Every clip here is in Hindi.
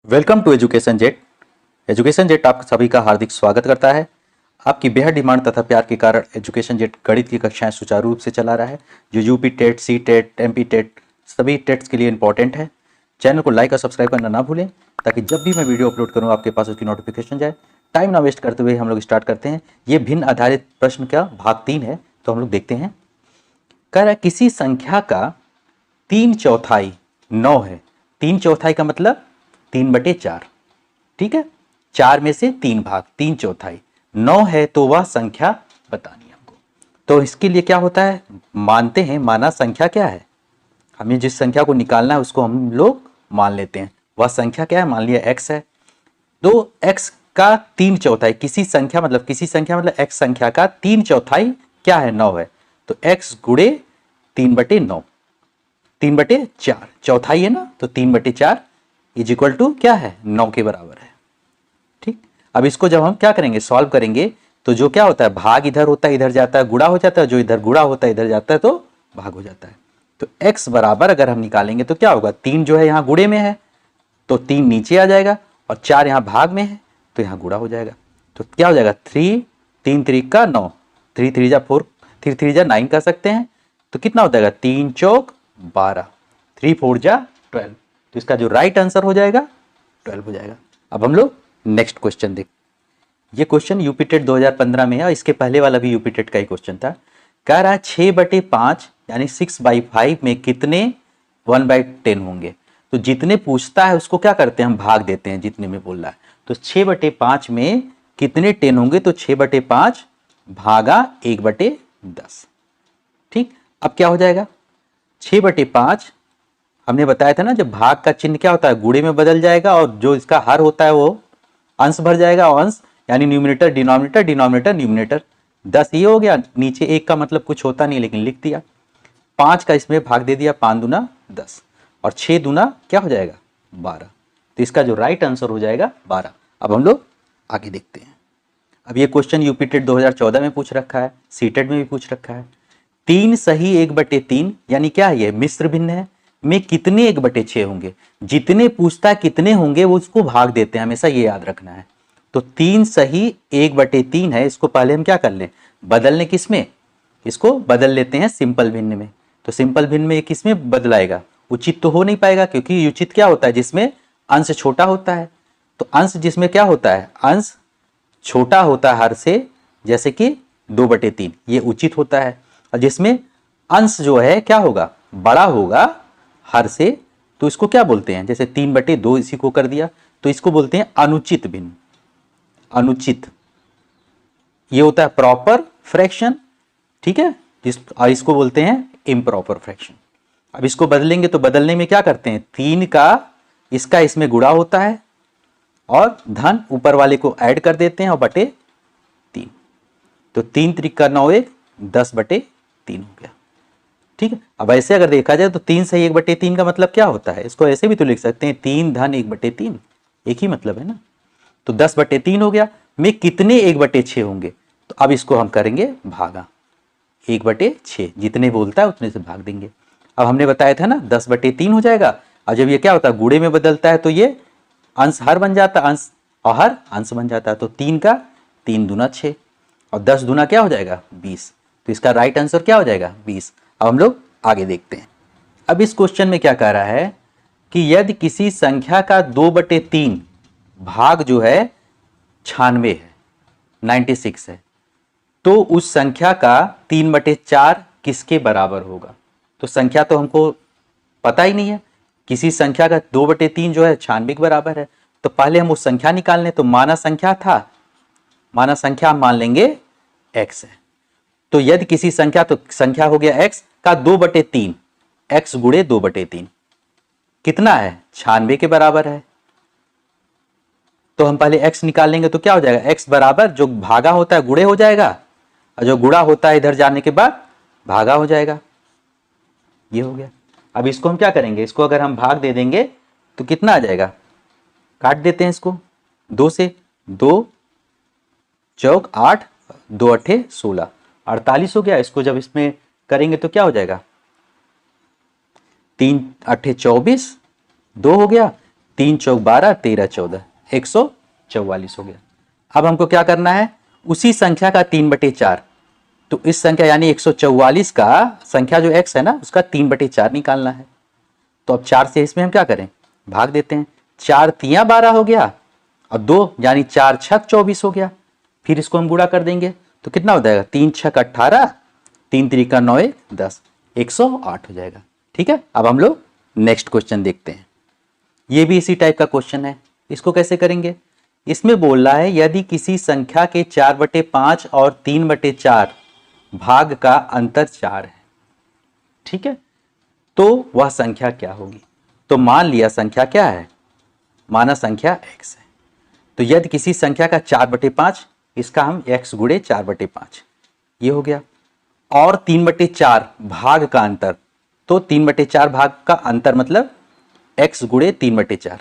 Welcome to Education Jet. Education Jet आप सभी का हार्दिक स्वागत करता है। आपकी बेहद डिमांड तथा प्यार के कारण एजुकेशन जेट गणित की कक्षाएं सुचारू रूप से चला रहा है, जो UP TET, C TET, MP TET सभी टेट्स के लिए इंपॉर्टेंट है। चैनल को लाइक और सब्सक्राइब करना ना भूलें, ताकि जब भी मैं वीडियो अपलोड करूँ आपके पास उसकी नोटिफिकेशन जाए। टाइम ना वेस्ट करते हुए हम लोग स्टार्ट करते हैं। ये भिन्न आधारित प्रश्न का भाग 3 है, तो हम लोग देखते हैं। कह रहा है किसी संख्या का 3/4 9 है। 3/4 का मतलब 3/4, ठीक है। 4 में से 3 भाग 3/4 9 है, तो वह संख्या बतानी है हमको। तो इसके लिए क्या होता है, मानते हैं माना संख्या क्या है, हमें जिस संख्या को निकालना है उसको हम लोग मान लेते हैं। वह संख्या क्या है, मान लिया x है। तो x का 3/4 किसी संख्या मतलब x संख्या का 3/4 क्या है, 9 है। तो x गुणे 3/9, 3/4 चौथाई है ना, तो 3/4 इज इक्वल टू क्या है, 9 के बराबर है। ठीक, अब इसको जब हम क्या करेंगे, सॉल्व करेंगे, तो जो क्या होता है, भाग इधर होता है इधर जाता है, गुणा हो जाता है, जो इधर गुणा होता है इधर जाता है तो भाग हो जाता है। तो x बराबर अगर हम निकालेंगे तो क्या होगा, 3 जो है यहाँ गुणे में है तो 3 नीचे आ जाएगा, और 4 यहाँ भाग में है तो यहाँ गुणा हो जाएगा। तो क्या हो जाएगा, 3 3 3 का 9, 3 3 जा 4, 3 3 जा 9 कर सकते हैं। तो कितना हो जाएगा, 3 चौक 12, 3 4 जा 12। तो इसका जो राइट आंसर हो जाएगा 12 हो जाएगा। अब हम लोग नेक्स्ट क्वेश्चन देख। ये क्वेश्चन यूपी टेट 2015 में है, और इसके पहले वाला भी यूपी टेट का ही क्वेश्चन था। कह रहा है 6/5 यानी 6/5 में कितने 1/10 होंगे। तो जितने पूछता है उसको क्या करते हैं, हम भाग देते हैं जितने में बोल रहा है। तो 6/5 में कितने 10 होंगे, तो 6/5 भागा 1/10। ठीक, अब क्या हो जाएगा, 6/5 हमने बताया था ना, जब भाग का चिन्ह क्या होता है, गुणे में बदल जाएगा, और जो इसका हर होता है वो अंश भर जाएगा, और अंश यानी न्यूमिनेटर डिनोमिनेटर, डिनोमिनेटर न्यूमिनेटर। 10 ये हो गया, नीचे 1 का मतलब कुछ होता नहीं लेकिन लिख दिया। 5 का इसमें भाग दे दिया, 5 दूना 10, और 6 दूना क्या हो जाएगा 12। तो इसका जो राइट आंसर हो जाएगा 12। अब हम लोग आगे देखते हैं। अब ये क्वेश्चन यूपी टेट 2014 में पूछ रखा है, सीटेट में भी पूछ रखा है। 3 सही 1/3 यानी क्या है, ये मिश्र भिन्न है, में कितने 1/6 होंगे। जितने पूछता है कितने होंगे वो उसको भाग देते हैं, हमेशा ये याद रखना है। तो 3 सही 1/3 है, इसको पहले हम क्या कर लें, बदल लें किसमें, इसको बदल लेते हैं सिंपल भिन्न में। तो सिंपल भिन्न में किसमें बदलाएगा, उचित तो हो नहीं पाएगा, क्योंकि उचित क्या होता है, जिसमें अंश छोटा होता है। तो अंश जिसमें क्या होता है, अंश छोटा होता है हर से, जैसे कि 2/3 ये उचित होता है। और जिसमें अंश जो है क्या होगा, बड़ा होगा हर से, तो इसको क्या बोलते हैं, जैसे 3/2 इसी को कर दिया, तो इसको बोलते हैं अनुचित भिन्न। अनुचित ये होता है प्रॉपर फ्रैक्शन, ठीक है, और इसको बोलते हैं इम्प्रॉपर फ्रैक्शन। अब इसको बदलेंगे तो बदलने में क्या करते हैं, 3 का इसका इसमें गुणा होता है, और धन ऊपर वाले को ऐड कर देते हैं, और बटे 3। तो 3 3 का 9 1 10/3 हो गया। ठीक है, अब ऐसे अगर देखा जाए तो 3 से 1/3 का मतलब क्या होता है, इसको ऐसे भी तो लिख सकते हैं, 3 धन 1/3, एक ही मतलब है ना। तो 10/3 हो गया, में कितने 1/6 होंगे। तो अब इसको हम करेंगे भागा 1/6, जितने बोलता है उतने से भाग देंगे। अब हमने बताया था ना 10/3 हो जाएगा, और जब ये क्या होता है गुणे में बदलता है तो ये अंश हर बन जाता है, अंश और हर अंश बन जाता है। तो 3 का 3 दूना 6, और 10 दूना क्या हो जाएगा 20। तो इसका राइट आंसर क्या हो जाएगा 20। अब हम लोग आगे देखते हैं। अब इस क्वेश्चन में क्या कह रहा है कि यदि किसी संख्या का 2/3 भाग जो है 96 है, 96 है, तो उस संख्या का 3/4 किसके बराबर होगा। तो संख्या तो हमको पता ही नहीं है, किसी संख्या का 2/3 जो है 96 के बराबर है। तो पहले हम उस संख्या निकाल लें, तो माना संख्या था, माना संख्या हम मान लेंगे x है। तो यदि किसी संख्या, तो संख्या हो गया x का 2/3, x गुणे 2/3 कितना है 96 के बराबर है। तो हम पहले x निकाल लेंगे, तो क्या हो जाएगा, x बराबर जो भागा होता है गुणे हो जाएगा, और जो गुणा होता है इधर जाने के बाद भागा हो जाएगा। ये हो गया। अब इसको हम क्या करेंगे, इसको अगर हम भाग दे देंगे तो कितना आ जाएगा, काट देते हैं इसको 2 से, 2 चौक 8, 2 अठे 16, 48 हो गया। इसको जब इसमें करेंगे तो क्या हो जाएगा, 3 अठे 24, 2 हो गया, 3 चौक 12, 13 14, 144 हो गया। अब हमको क्या करना है, उसी संख्या का 3/4, तो इस संख्या यानी 144 का संख्या जो x है ना उसका 3/4 निकालना है। तो अब 4 से इसमें हम क्या करें, भाग देते हैं। 4 तियां 12 हो गया और 2 यानी 4 छक 24 हो गया। फिर इसको हम गुणा कर देंगे तो कितना हो जाएगा, 3 छक 18, 3 त्रिका 9 1 10, 108 हो जाएगा। ठीक है, अब हम लोग नेक्स्ट क्वेश्चन देखते हैं। ये भी इसी टाइप का क्वेश्चन है। इसको कैसे करेंगे, इसमें बोल रहा है यदि किसी संख्या के 4/5 और 3/4 भाग का अंतर 4 है, ठीक है, तो वह संख्या क्या होगी। तो मान लिया संख्या क्या है, माना संख्या x है। तो यदि किसी संख्या का 4/5, इसका हम x गुणे 4/5 ये हो गया, और 3/4 भाग का अंतर, तो 3/4 भाग का अंतर मतलब x गुणे 3/4,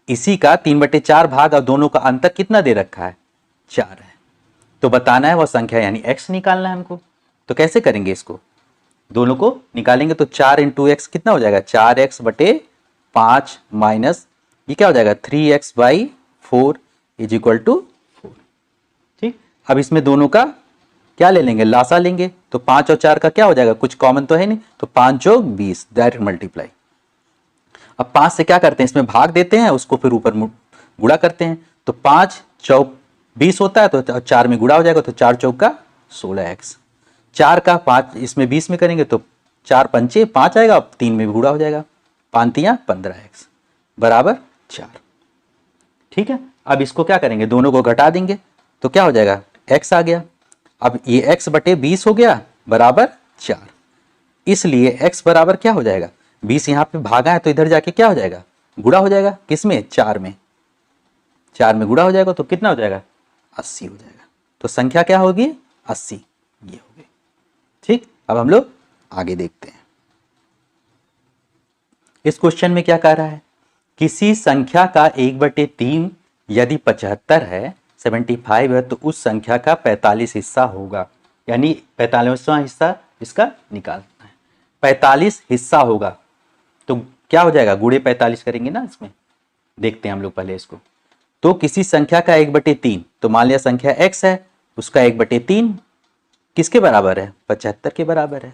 इसी का 3/4 भाग और दोनों का अंतर कितना दे रखा है, 4 है। तो बताना है वह संख्या यानी x निकालना है हमको। तो कैसे करेंगे, इसको दोनों को निकालेंगे तो 4 × x कितना हो जाएगा, 4x/5 माइनस ये क्या हो जाएगा 3x/4 इज इक्वल टू 4। ठीक, अब इसमें दोनों का क्या ले लेंगे, लासा लेंगे। तो 5 और 4 का क्या हो जाएगा, कुछ कॉमन तो है नहीं, तो 5 चौक 20 डायरेक्ट मल्टीप्लाई। अब 5 से क्या करते हैं, इसमें भाग देते हैं, उसको फिर ऊपर गुणा करते हैं। तो 5 चौक 20 होता है, तो 4 में गुणा हो जाएगा, तो 4 चौक का 16x। 4 का 5 इसमें 20 में करेंगे तो 4 पंचे 5 आएगा, 3 में भी गुणा हो जाएगा, 5 तियां 15x बराबर 4। ठीक है, अब इसको क्या करेंगे, दोनों को घटा देंगे तो क्या हो जाएगा, x आ गया। अब ये x/20 हो गया बराबर 4, इसलिए x बराबर क्या हो जाएगा, 20 यहाँ पे भागा है तो इधर जाके क्या हो जाएगा, गुणा हो जाएगा, किसमें, 4 में, 4 में गुणा हो जाएगा तो कितना हो जाएगा, 80 हो जाएगा। तो संख्या क्या होगी, 80 ये हो गई। ठीक, अब हम लोग आगे देखते हैं। इस क्वेश्चन में क्या कह रहा है, किसी संख्या का 1/3 यदि 75 है, 75 है, तो उस संख्या का 45 हिस्सा होगा, यानी 45वां हिस्सा इसका निकालना है। 45 हिस्सा होगा तो क्या हो जाएगा, गुणे 45 करेंगे ना इसमें, देखते हैं हम लोग पहले इसको। तो किसी संख्या का 1/3, तो मान लिया संख्या x है, उसका 1/3 किसके बराबर है, 75 के बराबर है।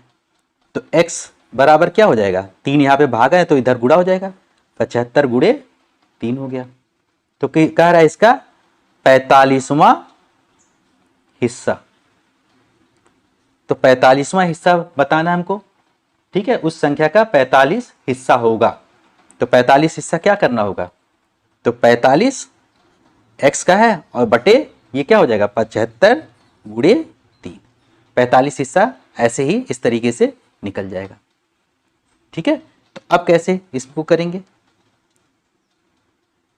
तो x बराबर क्या हो जाएगा, 3 यहाँ पे भागा है तो इधर गुणा हो जाएगा, 75 गुणे 3 हो गया। तो कह रहा है इसका 45वां हिस्सा, तो 45वां हिस्सा बताना हमको। ठीक है, उस संख्या का 45 हिस्सा होगा, तो 45 हिस्सा क्या करना होगा, तो 45 x का है और बटे ये क्या हो जाएगा 75 गुणे 3, 45 हिस्सा ऐसे ही इस तरीके से निकल जाएगा। ठीक है, तो अब कैसे इसको करेंगे,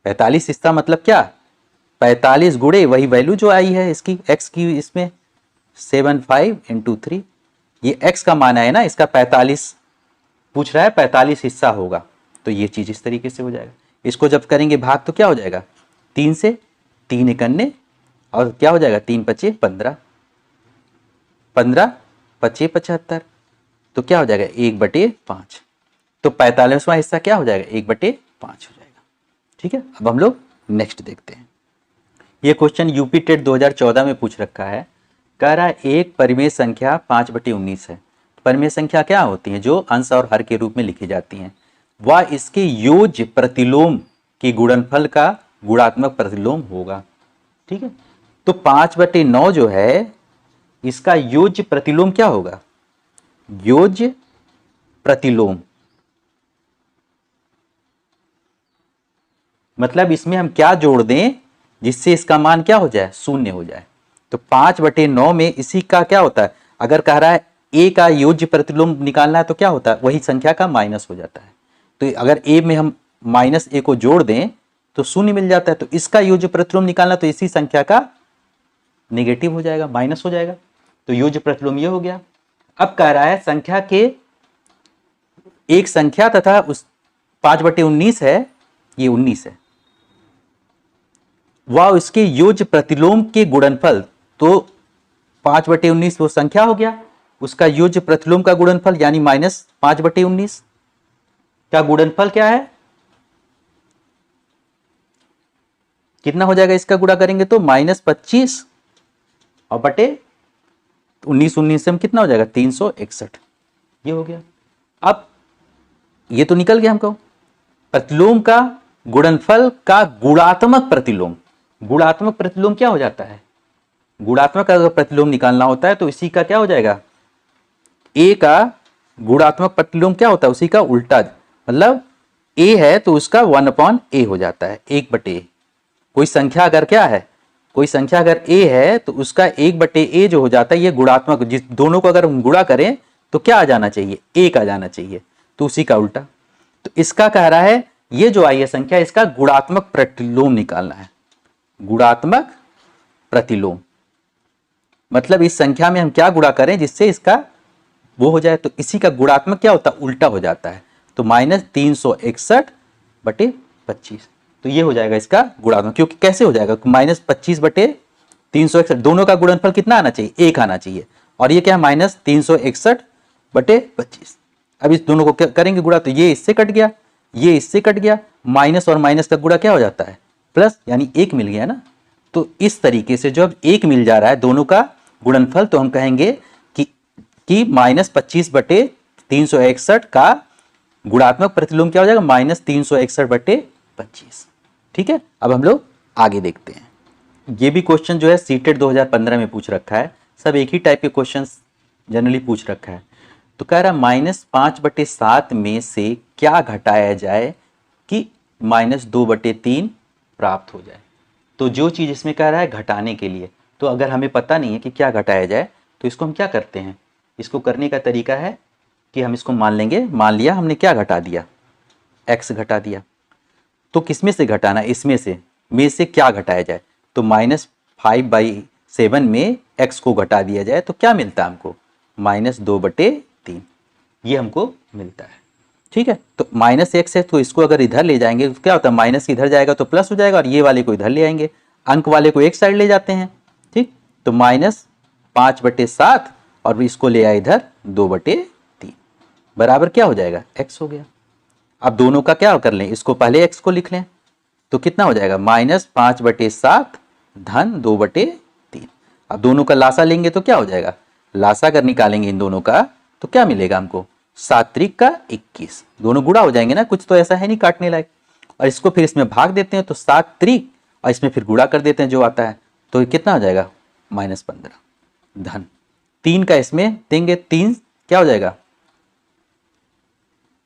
45 हिस्सा मतलब क्या, 45 गुणे वही वैल्यू जो आई है इसकी x की, इसमें 75 × 3, ये x का मान है ना, इसका 45 पूछ रहा है, 45 हिस्सा होगा, तो ये चीज इस तरीके से हो जाएगा। इसको जब करेंगे भाग तो क्या हो जाएगा, 3 से 3 इकन्ने और क्या हो जाएगा, 3 पचे 15, 15 पचे 75, तो क्या हो जाएगा 1/5, तो 45वां हिस्सा क्या हो जाएगा 1/5 हो जाएगा। ठीक है, अब हम लोग नेक्स्ट देखते हैं। ये क्वेश्चन यूपी टेट 2014 में पूछ रखा है, कह रहा है एक परिमेय संख्या 5/19 है। परिमेय संख्या क्या होती है, जो अंश और हर के रूप में लिखी जाती हैं, वह इसके योज्य प्रतिलोम के गुणनफल का गुणात्मक प्रतिलोम होगा। ठीक है, तो 5/9 जो है इसका योज्य प्रतिलोम क्या होगा, योज्य प्रतिलोम मतलब इसमें हम क्या जोड़ दें जिससे इसका मान क्या हो जाए, 0 हो जाए। तो 5/9 में इसी का क्या होता है, अगर कह रहा है a का योज्य प्रतिलोम निकालना है तो क्या होता है, वही संख्या का माइनस हो जाता है। तो अगर a में हम -a को जोड़ दें तो 0 मिल जाता है, तो इसका योज्य प्रतिलोम निकालना तो इसी संख्या का नेगेटिव हो जाएगा, माइनस हो जाएगा, तो योज्य प्रतिलोम ये हो गया। अब कह रहा है संख्या के एक संख्या तथा उस 5/19 है, ये 19 है, वह उसके योज्य प्रतिलोम के गुणनफल, तो 5/19 वो संख्या हो गया, उसका योज्य प्रतिलोम का गुणनफल यानी -5/19 का गुणनफल क्या है कितना हो जाएगा इसका गुणा करेंगे तो -25 और बटे 19 से हम कितना हो जाएगा 361, ये हो गया। अब ये तो निकल गया हमको। प्रतिलोम का गुणनफल का गुणात्मक प्रतिलोम, गुणात्मक प्रतिलोम क्या हो जाता है, गुणात्मक अगर प्रतिलोम निकालना होता है तो इसी का क्या हो जाएगा, ए का गुणात्मक प्रतिलोम क्या होता है, उसी का उल्टा, मतलब ए है तो उसका 1/a हो जाता है, 1/a। कोई संख्या अगर क्या है, कोई संख्या अगर a है तो उसका 1/a जो हो जाता है ये गुणात्मक, जिस दोनों को अगर हम गुणा करें तो क्या आ जाना चाहिए, 1 आ जाना चाहिए, तो उसी का उल्टा। तो इसका कह रहा है ये जो आई है संख्या, इसका गुणात्मक प्रतिलोम निकालना है। गुणात्मक प्रतिलोम मतलब इस संख्या में हम क्या गुणा करें जिससे इसका वो हो जाए, तो इसी का गुणात्मक क्या होता है, उल्टा हो जाता है। तो -361/25, तो ये हो जाएगा इसका गुणात्मक। क्योंकि कैसे हो जाएगा, -25/361, दोनों का गुणनफल कितना आना चाहिए, 1 आना चाहिए, और ये क्या है -361/25। अब इस दोनों को करेंगे गुणा तो ये इससे कट गया, ये इससे कट गया, माइनस और माइनस का गुणा क्या हो जाता है, प्लस, यानी 1 मिल गया ना। तो इस तरीके से जब 1 मिल जा रहा है दोनों का गुणनफल, तो हम कहेंगे कि -25/361 का गुणात्मक प्रतिलोम क्या हो जाएगा, -361/25। ठीक है, अब हम लोग आगे देखते हैं। ये भी क्वेश्चन जो है सीटेट 2015 में पूछ रखा है, सब एक ही टाइप के क्वेश्चन जनरली पूछ रखा है। तो कह रहा -5/7 में से क्या घटाया जाए कि -2/3 प्राप्त हो जाए। तो जो चीज़ इसमें कह रहा है घटाने के लिए, तो अगर हमें पता नहीं है कि क्या घटाया जाए तो इसको हम क्या करते हैं, इसको करने का तरीका है कि हम इसको मान लेंगे, मान लिया हमने क्या घटा दिया, x घटा दिया। तो किस में से घटाना, इसमें से क्या घटाया जाए, तो -5/7 में x को घटा दिया जाए तो क्या मिलता है हमको, -2/3, ये हमको मिलता है। ठीक है, तो -x है तो इसको अगर इधर ले जाएंगे तो क्या होता है, माइनस इधर जाएगा तो प्लस हो जाएगा, और ये वाले को इधर ले आएंगे, अंक वाले को एक साइड ले जाते हैं। ठीक, तो -5/7 और इसको ले आए इधर 2/3, बराबर क्या हो जाएगा, x हो गया। अब दोनों का क्या कर लें, इसको पहले x को लिख लें, तो कितना हो जाएगा, -5/7 धन 2/3। अब दोनों का लासा लेंगे तो क्या हो जाएगा, लासा अगर निकालेंगे इन दोनों का तो क्या मिलेगा हमको, 7×3=21, दोनों गुणा हो जाएंगे ना, कुछ तो ऐसा है नहीं काटने लायक। और इसको फिर इसमें भाग देते हैं तो 7×3 और इसमें फिर गुणा कर देते हैं जो आता है, तो कितना हो जाएगा -15 धन 3 का इसमें देंगे, 3 क्या हो जाएगा,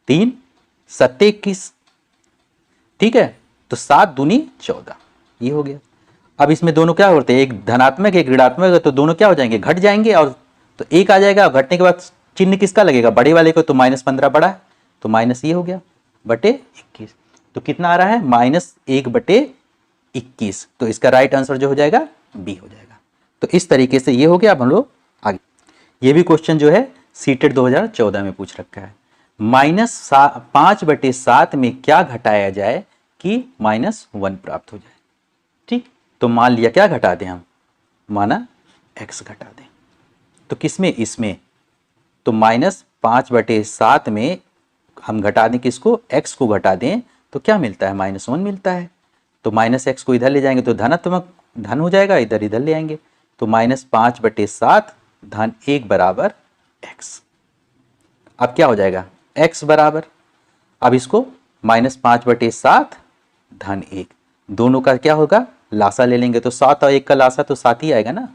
3×7=21। ठीक है, तो 7×2=14, ये हो गया। अब इसमें दोनों क्या होते हैं, एक धनात्मक एक ऋणात्मक है, तो दोनों क्या हो जाएंगे, घट जाएंगे, और तो 1 आ जाएगा। घटने के बाद चिन्ह किसका लगेगा, बड़े वाले को, तो -15 बड़ा है तो माइनस ये हो गया बटे 21, तो कितना आ रहा है, -1/21। तो इसका राइट आंसर जो हो जाएगा बी हो जाएगा। तो इस तरीके से ये हो गया। अब हम लोग आगे, ये भी क्वेश्चन जो है सीटेट 2014 में पूछ रखा है, -5/7 में क्या घटाया जाए कि -1 प्राप्त हो जाए। ठीक, तो मान लिया क्या घटा दें हम, माना x घटा दें, तो किसमें, इसमें, तो -5/7 में हम घटा दें किसको, x को घटा दें तो क्या मिलता है, -1 मिलता है। तो -x को इधर ले जाएंगे तो धनात्मक धन हो जाएगा, इधर इधर ले आएंगे तो -5/7 धन 1 बराबर x। अब क्या हो जाएगा, x बराबर, अब इसको -5/7 धन 1, दोनों का क्या होगा, लासा ले लेंगे, तो 7 और 1 का लासा तो 7 ही आएगा ना,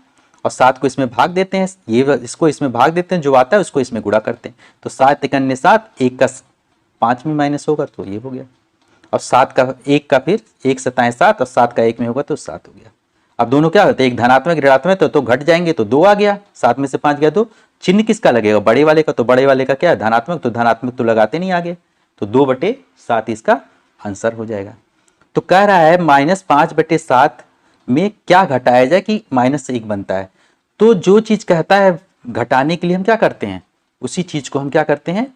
और 7 को इसमें भाग देते हैं, ये इसको इसमें भाग देते हैं, जो आता है उसको इसमें गुणा करते हैं, तो 7×1=7, 1 का 5 में माइनस होगा तो ये हो गया, और 7 का 1 का फिर 1×7=7 और 7 का 1 में होगा तो 7 हो गया। अब दोनों क्या होते हैं, एक धनात्मक ऋणात्मक तो घट जाएंगे, तो 2 आ गया, 7 में से 5 गया, तो चिन्ह किसका लगेगा, बड़े वाले का, तो बड़े वाले का क्या है, धनात्मक, तो धनात्मक तो लगाते नहीं आगे, तो 2/7 इसका आंसर हो जाएगा। तो कह रहा है -5/7 में क्या घटाया जाए कि -1 बनता है। तो जो चीज कहता है घटाने के लिए हम क्या करते हैं, उसी चीज को हम क्या करते हैं,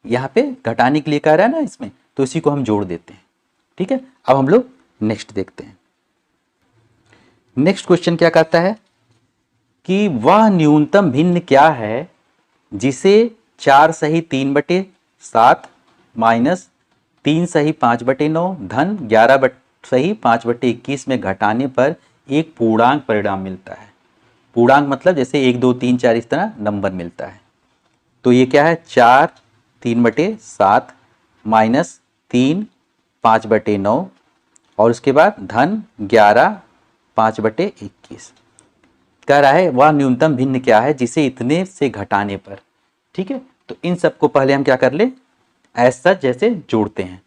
यहां पे घटाने के लिए कह रहा है ना इसमें, तो इसी को हम जोड़ देते हैं। ठीक है, अब हम लोग नेक्स्ट देखते हैं। नेक्स्ट क्वेश्चन क्या कहता है कि वह न्यूनतम भिन्न क्या है जिसे 4 सही 3/7 -3 सही 5/9 धन सही 5/21 में घटाने पर एक पूर्णांक परिणाम मिलता है। पूर्णांक मतलब जैसे 1 2 3 4 इस तरह नंबर मिलता है। तो ये क्या है 4 3/7 माइनस 3 5/9 और उसके बाद धन 11 5/21। कह रहा है वह न्यूनतम भिन्न क्या है जिसे इतने से घटाने पर। ठीक है, तो इन सबको पहले हम क्या कर ले ऐसा जैसे जोड़ते हैं।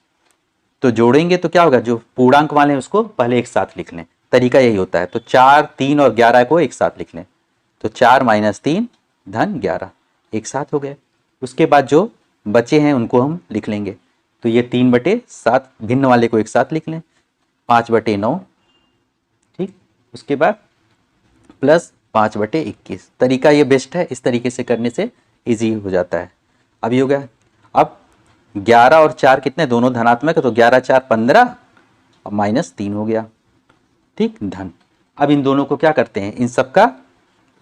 तो जोड़ेंगे तो क्या होगा, जो पूर्णांक वाले हैं उसको पहले एक साथ लिख लें, तरीका यही होता है। तो 4 3 और 11 को एक साथ लिख लें। तो 4 - 3 धन 11 एक साथ हो गए। उसके बाद जो बचे हैं उनको हम लिख लेंगे। तो ये 3/7 भिन्न वाले को एक साथ लिख लें, 5/9। ठीक, उसके बाद प्लस 5/21। तरीका ये बेस्ट है, इस तरीके से करने से इजी हो जाता है। अभी हो गया। अब 11 और 4 कितने, दोनों धनात्मक है, तो 11 4 15 और -3 हो गया। ठीक, धन। अब इन दोनों को क्या करते हैं, इन सब का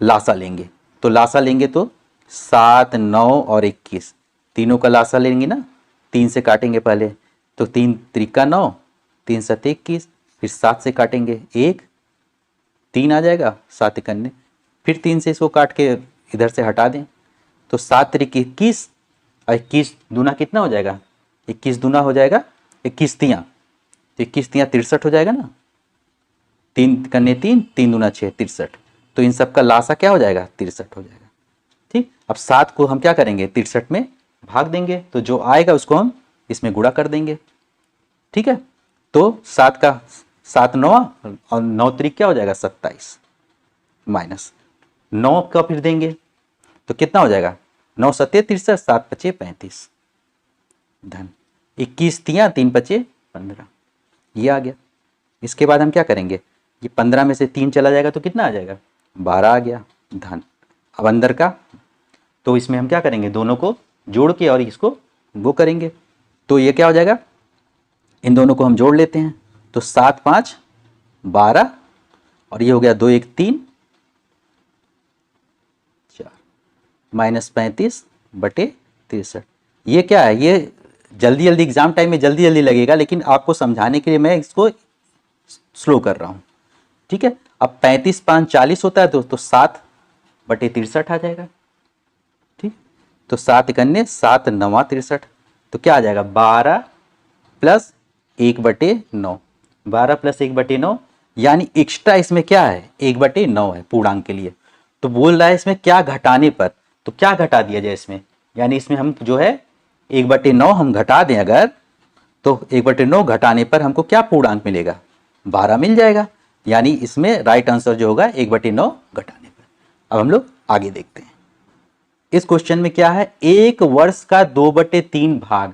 लासा लेंगे। तो लासा लेंगे तो 7 9 और 21 तीनों का लासा लेंगे ना, 3 से काटेंगे पहले। तो 3 त्रिका 9 3 7 21, फिर 7 से काटेंगे 1 3 आ जाएगा, 7 इकन्ने, फिर 3 से इसको काट के इधर से हटा दें। तो 7 त्रिक 21 और 21 दूना कितना हो जाएगा, 21 दूना हो जाएगा 21 तियाँ, तो 21 तियाँ 63 हो जाएगा ना। 3 कन्ने 3 3 दूना 6 63। तो इन सब का लासा क्या हो जाएगा 63 हो जाएगा। ठीक, अब 7 को हम क्या करेंगे 63 में भाग देंगे, तो जो आएगा उसको हम इसमें गुणा कर देंगे। ठीक है, तो 7 का 7 9 और 9 त्रिक क्या हो जाएगा 27 माइनस 9 का फिर देंगे तो कितना हो जाएगा 9 7 63 7 5 35 धन 21 तियाँ 3 5 15, ये आ गया। इसके बाद हम क्या करेंगे, ये 15 में से 3 चला जाएगा तो कितना आ जाएगा 12 आ गया धन। अब अंदर का, तो इसमें हम क्या करेंगे दोनों को जोड़ के और इसको वो करेंगे। तो ये क्या हो जाएगा, इन दोनों को हम जोड़ लेते हैं। तो 7 5 12 और ये हो गया 2 1 3 4 -35/63। ये क्या है, ये जल्दी जल्दी एग्जाम टाइम में जल्दी जल्दी लगेगा, लेकिन आपको समझाने के लिए मैं इसको स्लो कर रहा हूँ। ठीक है, अब 35 5 40 होता है तो 7/63 आ जाएगा। ठीक, तो 7 इकन्ने 7 9 63, तो क्या आ जाएगा 12 प्लस 1/9, 12 प्लस 1/9, यानी एक्स्ट्रा इसमें क्या है 1/9 है पूर्णांक के लिए। तो बोल रहा है इसमें क्या घटाने पर, तो क्या घटा दिया जाए इसमें, यानी इसमें हम जो है 1/9 हम घटा दें अगर, तो 1/9 घटाने पर हमको क्या पूर्णांक मिलेगा 12 मिल जाएगा। यानी इसमें राइट आंसर जो होगा 1/9 घटाने पर। अब हम लोग आगे देखते हैं। इस क्वेश्चन में क्या है, एक वर्ष का 2/3 भाग।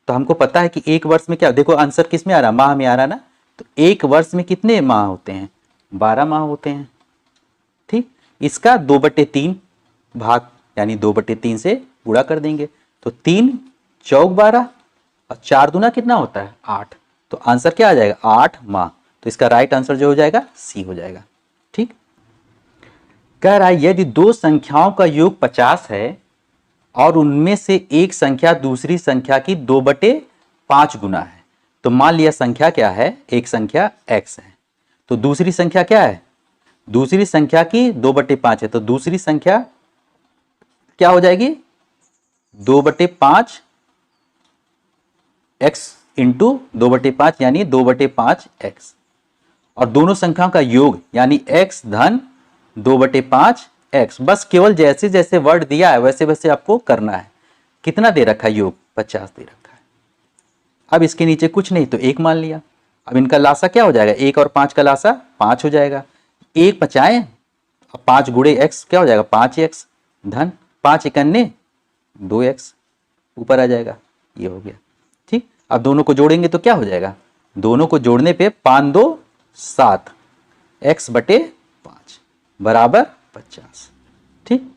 तो हमको पता है कि एक वर्ष में क्या, देखो आंसर किस में आ रहा, माह में आ रहा ना। तो एक वर्ष में कितने माह होते हैं 12 माह होते हैं। ठीक, इसका 2/3 भाग, यानी 2/3 से गुणा कर देंगे। तो 3 चौक 12 और 4 दूना कितना होता है 8। तो आंसर क्या आ जाएगा 8 माह। तो इसका राइट आंसर जो हो जाएगा सी हो जाएगा। ठीक, कह रहा है यदि दो संख्याओं का योग 50 है और उनमें से एक संख्या दूसरी संख्या की 2/5 गुना है, तो मान लिया संख्या क्या है, एक संख्या x है, तो दूसरी संख्या क्या है, दूसरी संख्या की 2/5 है, तो दूसरी संख्या क्या हो जाएगी 2/5 x इंटू 2/5 यानी 2/5 x, और दोनों संख्याओं का योग यानी x धन 2/5 x। बस केवल जैसे जैसे वर्ड दिया है वैसे वैसे आपको करना है। कितना दे रखा है योग 50 दे रखा है। अब इसके नीचे कुछ नहीं तो 1 मान लिया। अब इनका लासा क्या हो जाएगा, 1 और 5 का लासा 5 हो जाएगा। 1 बचाएं, 5 गुणे x क्या हो जाएगा 5x धन 5 इकन्ने 2x ऊपर आ जाएगा, ये हो गया। ठीक, अब दोनों को जोड़ेंगे तो क्या हो जाएगा, दोनों को जोड़ने पे 5 2 7 x/5 बराबर 50। ठीक,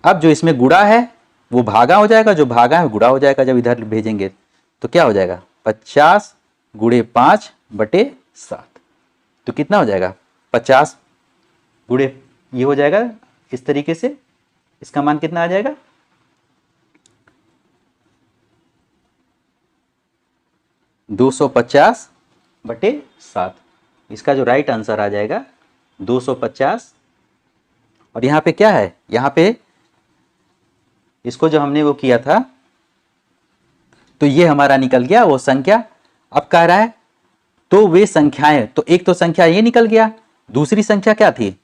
अब जो इसमें गुणा है वो भागा हो जाएगा, जो भागा है वो गुणा हो जाएगा जब इधर भेजेंगे। तो क्या हो जाएगा 50 गुणे 5/7, तो कितना हो जाएगा 50 गुणे ये हो जाएगा इस तरीके से, इसका मान कितना आ जाएगा 250 बटे 7। इसका जो राइट आंसर आ जाएगा 250। और यहाँ पे क्या है, यहाँ पे इसको जो हमने वो किया था तो ये हमारा निकल गया वो संख्या। अब कह रहा है तो वे संख्याएं, तो एक तो संख्या ये निकल गया, दूसरी संख्या क्या थी,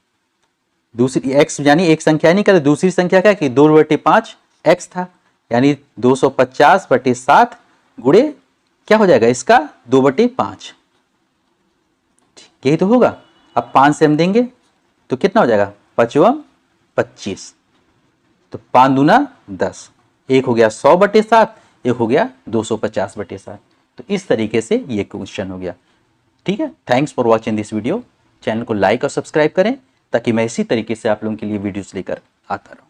दूसरी x यानी एक संख्या निकल, दूसरी संख्या क्या कि 2/5 x था, यानी 250/7 गुणे क्या हो जाएगा इसका 2/5, यही तो होगा। अब 5 से हम देंगे तो कितना हो जाएगा 5 25, तो 5 दूना 10, एक हो गया 100/7, एक हो गया 250/7। तो इस तरीके से ये क्वेश्चन हो गया। ठीक है, thanks for watching this video. Channel को लाइक और सब्सक्राइब करें ताकि मैं इसी तरीके से आप लोगों के लिए वीडियोस लेकर आता रहूं।